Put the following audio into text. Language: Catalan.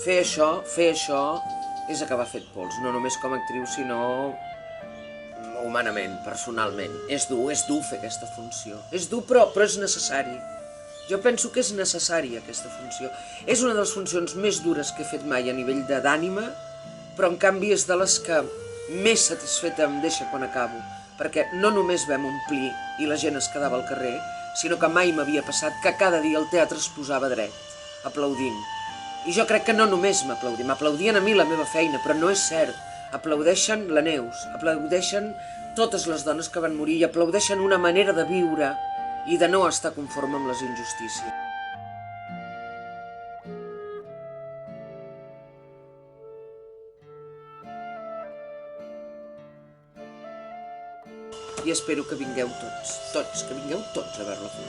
fer això és acabar fet pols, no només com a actriu, sinó humanament, personalment. És dur fer aquesta funció. És dur, però és necessari. Jo penso que és necessària aquesta funció. És una de les funcions més dures que he fet mai a nivell d'ànima, però en canvi és de les que més satisfeta em deixa quan acabo, perquè no només vam omplir i la gent es quedava al carrer, sinó que mai m'havia passat que cada dia el teatre es posava dret, aplaudint. I jo crec que no només m'aplaudien a mi la meva feina, però no és cert. Aplaudeixen la Neus, aplaudeixen totes les dones que van morir i aplaudeixen una manera de viure i de no estar conforme amb les injustícies. I espero que vingueu tots, que vingueu tots a veure la funció.